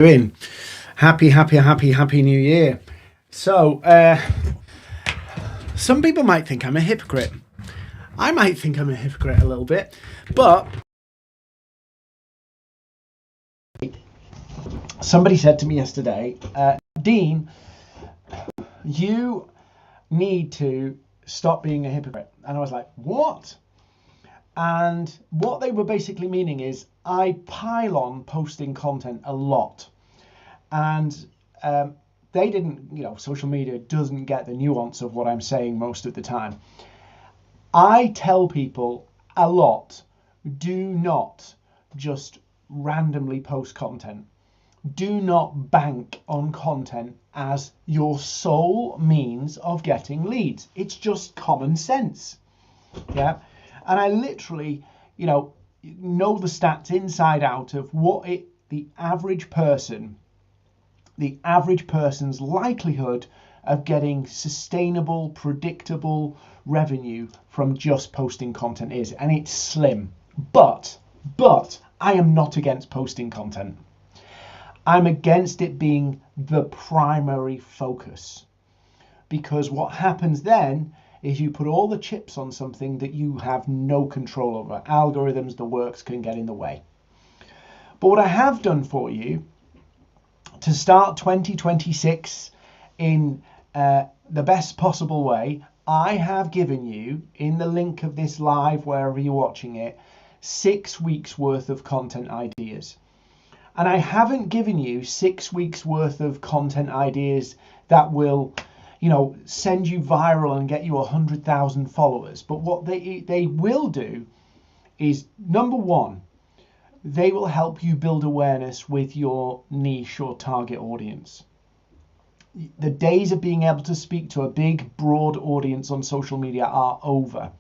Doing happy new year. So some people might think I'm a hypocrite. I might think I'm a hypocrite a little bit, but somebody said to me yesterday, Dean, you need to stop being a hypocrite. And I was like, what? And what they were basically meaning is I pile on posting content a lot. And they didn't, social media doesn't get the nuance of what I'm saying most of the time. I tell people a lot, do not just randomly post content. Do not bank on content as your sole means of getting leads. It's just common sense. Yeah. And I literally, know the stats inside out of the average person's likelihood of getting sustainable, predictable revenue from just posting content is, and it's slim. But I am not against posting content. I'm against it being the primary focus, because what happens then is you put all the chips on something that you have no control over. Algorithms, the works can get in the way. But what I have done for you to start 2026 in the best possible way, I have given you, in the link of this live, wherever you're watching it, 6 weeks worth of content ideas. And I haven't given you 6 weeks worth of content ideas that will, send you viral and get you 100,000 followers. But what they will do is, number one, they will help you build awareness with your niche or target audience. The days of being able to speak to a big, broad audience on social media are over.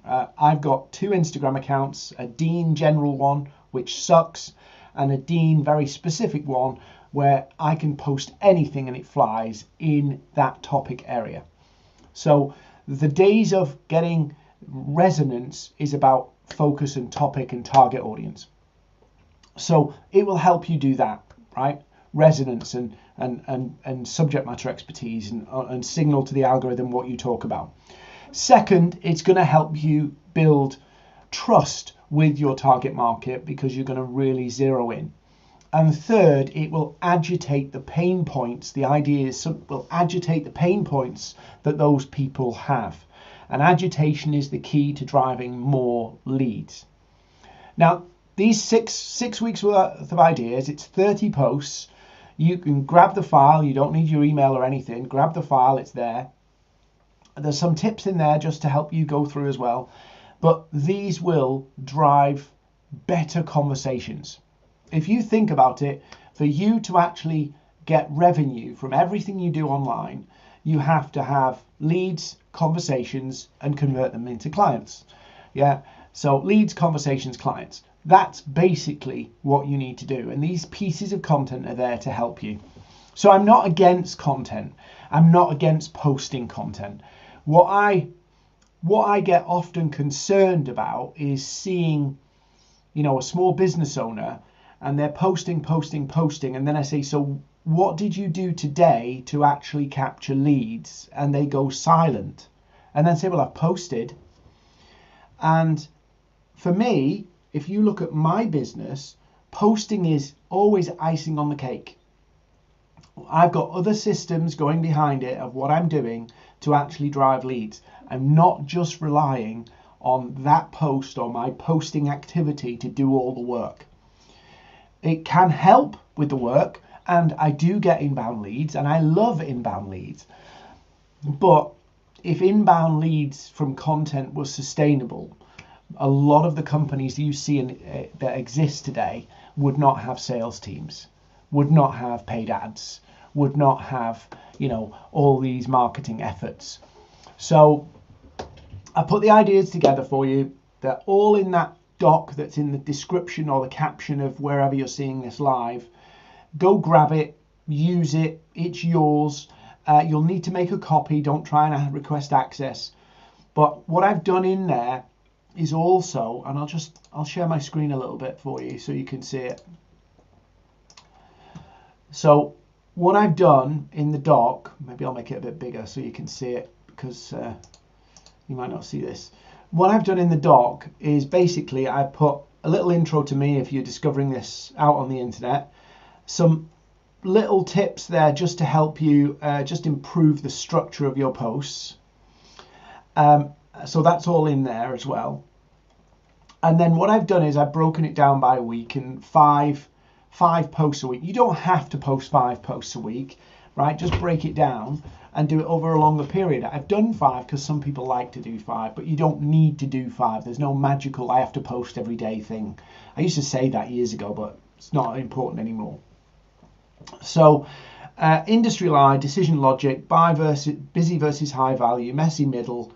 I've got 2 Instagram accounts, a Dean general one, which sucks, and a Dean very specific one, where I can post anything and it flies in that topic area. So the days of getting resonance is about focus and topic and target audience. So it will help you do that, right? Resonance and subject matter expertise and signal to the algorithm what you talk about. Second, it's going to help you build trust with your target market, because you're going to really zero in. And third, it will agitate the pain points. The idea is will agitate the pain points that those people have. And agitation is the key to driving more leads. Now, these six weeks worth of ideas, it's 30 posts. You can grab the file. You don't need your email or anything. Grab the file. It's there. There's some tips in there just to help you go through as well. But these will drive better conversations. If you think about it, for you to actually get revenue from everything you do online, you have to have leads, conversations, and convert them into clients. Yeah. So leads, conversations, clients. That's basically what you need to do. And these pieces of content are there to help you. So I'm not against content. I'm not against posting content. What I get often concerned about is seeing, a small business owner, and they're posting, and then I say, so what did you do today to actually capture leads? And they go silent, and then say, well, I've posted. And for me, if you look at my business, posting is always icing on the cake. I've got other systems going behind it of what I'm doing to actually drive leads. I'm not just relying on that post or my posting activity to do all the work. It can help with the work, and I do get inbound leads, and I love inbound leads. But if inbound leads from content was sustainable, a lot of the companies that you see that exist today would not have sales teams, would not have paid ads, would not have, all these marketing efforts. So I put the ideas together for you. They're all in that doc that's in the description or the caption of wherever you're seeing this live. Go grab it, use it, it's yours. You'll need to make a copy. Don't try and request access. But what I've done in there is also, and I'll share my screen a little bit for you so you can see it. So what I've done in the doc, maybe I'll make it a bit bigger so you can see it, because you might not see this. What I've done in the doc is basically I put a little intro to me if you're discovering this out on the internet, some little tips there just to help you just improve the structure of your posts. So that's all in there as well. And then what I've done is I've broken it down by week in five posts a week. You don't have to post 5 posts a week, right? Just break it down and do it over a longer period. I've done 5 because some people like to do 5, but you don't need to do 5. There's no magical I have to post every day thing. I used to say that years ago, but it's not important anymore. So industry line, decision logic, busy versus high value, messy middle,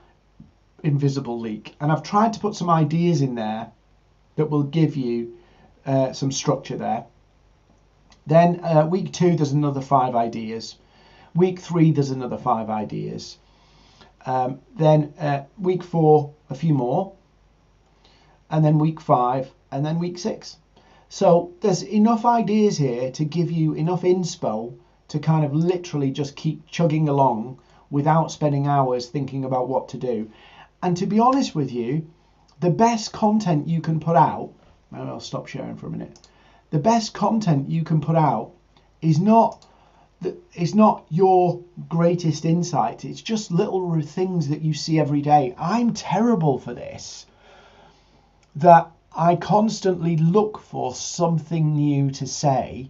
invisible leak. And I've tried to put some ideas in there that will give you some structure there. Then week 2, there's another 5 ideas. Week 3, there's another 5 ideas. Then week 4, a few more. And then week 5, and then week 6. So there's enough ideas here to give you enough inspo to kind of literally just keep chugging along without spending hours thinking about what to do. And to be honest with you, the best content you can put out, maybe I'll stop sharing for a minute. The best content you can put out is not your greatest insight. It's just little things that you see every day. I'm terrible for this, that I constantly look for something new to say.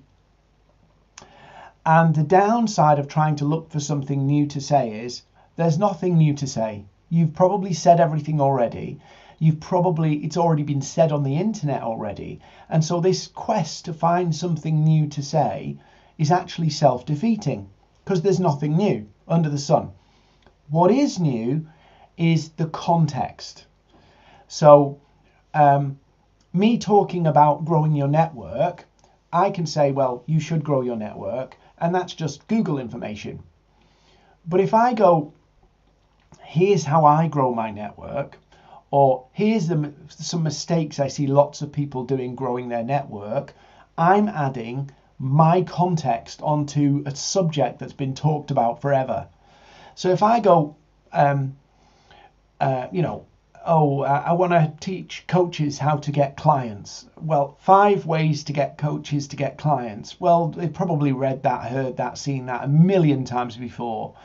And the downside of trying to look for something new to say is there's nothing new to say. You've probably said everything already. It's already been said on the internet already. And so this quest to find something new to say is actually self-defeating because there's nothing new under the sun. What is new is the context. So me talking about growing your network, I can say, well, you should grow your network, and that's just Google information. But if I go, here's how I grow my network, or here's some mistakes I see lots of people doing growing their network, I'm adding my context onto a subject that's been talked about forever. So if I go, I want to teach coaches how to get clients. Well, 5 ways to get coaches to get clients. Well, they've probably read that, heard that, seen that a million times before.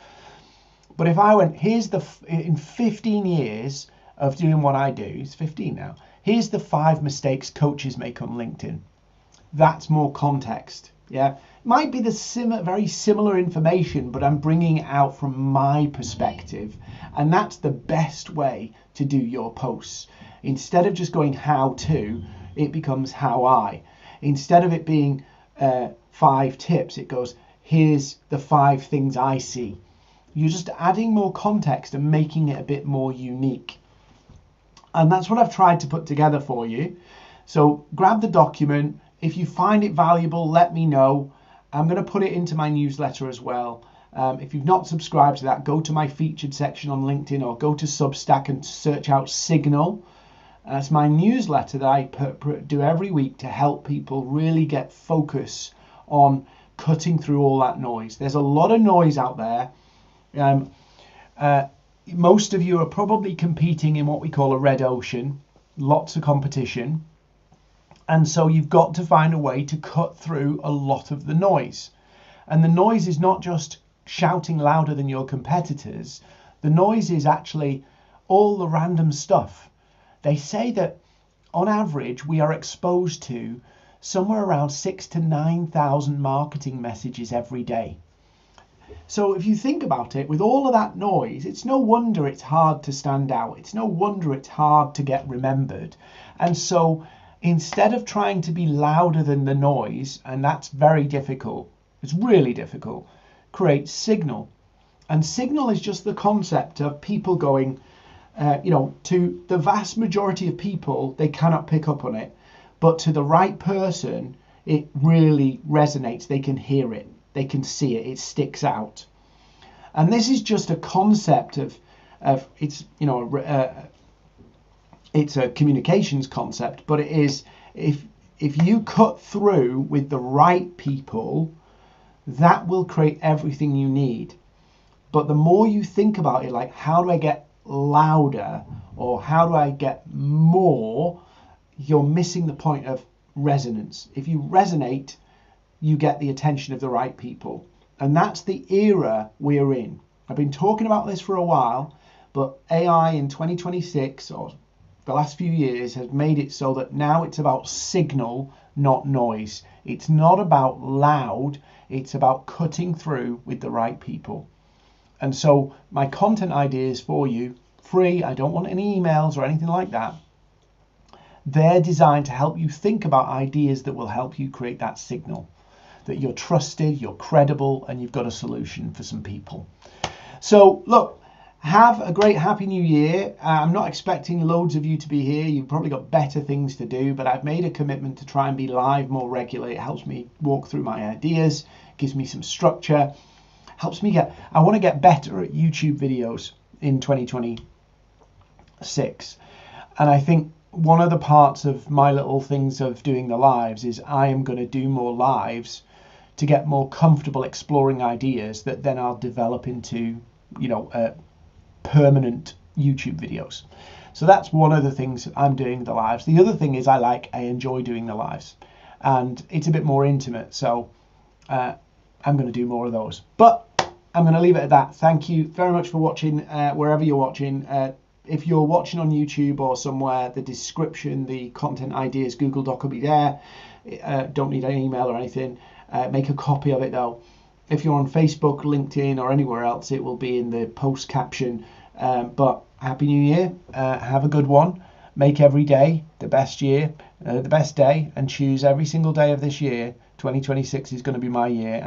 But if I went, in 15 years of doing what I do, it's 15 now, here's the 5 mistakes coaches make on LinkedIn. That's more context. Yeah, it might be the very similar information, but I'm bringing it out from my perspective, and that's the best way to do your posts. Instead of just going how to, it becomes how I. Instead of it being 5 tips, it goes, here's the 5 things I see. You're just adding more context and making it a bit more unique. And that's what I've tried to put together for you. So grab the document. If you find it valuable, let me know. I'm going to put it into my newsletter as well. If you've not subscribed to that, go to my featured section on LinkedIn or go to Substack and search out Signal. It's my newsletter that I do every week to help people really get focus on cutting through all that noise. There's a lot of noise out there. Most of you are probably competing in what we call a red ocean, lots of competition. And so you've got to find a way to cut through a lot of the noise. And the noise is not just shouting louder than your competitors. The noise is actually all the random stuff. They say that on average, we are exposed to somewhere around 6,000 to 9,000 marketing messages every day. So if you think about it, with all of that noise, it's no wonder it's hard to stand out. It's no wonder it's hard to get remembered. And so instead of trying to be louder than the noise, and that's very difficult, it's really difficult, create Signal. And Signal is just the concept of people going, to the vast majority of people, they cannot pick up on it. But to the right person, it really resonates. They can hear it. They can see it. It sticks out. And this is just a concept of it's, it's a communications concept, but it is if you cut through with the right people, that will create everything you need. But the more you think about it, like, how do I get louder, or how do I get more, you're missing the point of resonance. If you resonate, you get the attention of the right people. And that's the era we're in. I've been talking about this for a while, but AI in 2026, or the last few years, has made it so that now it's about signal, not noise. It's not about loud, it's about cutting through with the right people. And so my content ideas for you, free, I don't want any emails or anything like that. They're designed to help you think about ideas that will help you create that signal, that you're trusted, you're credible, and you've got a solution for some people. So look, have a great happy new year. I'm not expecting loads of you to be here. You've probably got better things to do, but I've made a commitment to try and be live more regularly. It helps me walk through my ideas, gives me some structure, helps me I want to get better at YouTube videos in 2026. And I think one of the parts of my little things of doing the lives is I am going to do more lives to get more comfortable exploring ideas that then I'll develop into, permanent YouTube videos. So that's one of the things I'm doing the lives. The other thing is I enjoy doing the lives, and it's a bit more intimate. So I'm going to do more of those. But I'm going to leave it at that. Thank you very much for watching, wherever you're watching. If you're watching on YouTube or somewhere, the description, the content ideas, Google Doc will be there. Don't need an email or anything. Make a copy of it though. If you're on Facebook, LinkedIn, or anywhere else, it will be in the post caption. But Happy New Year. Have a good one. Make every day the best year, the best day, and choose every single day of this year. 2026 is going to be my year. And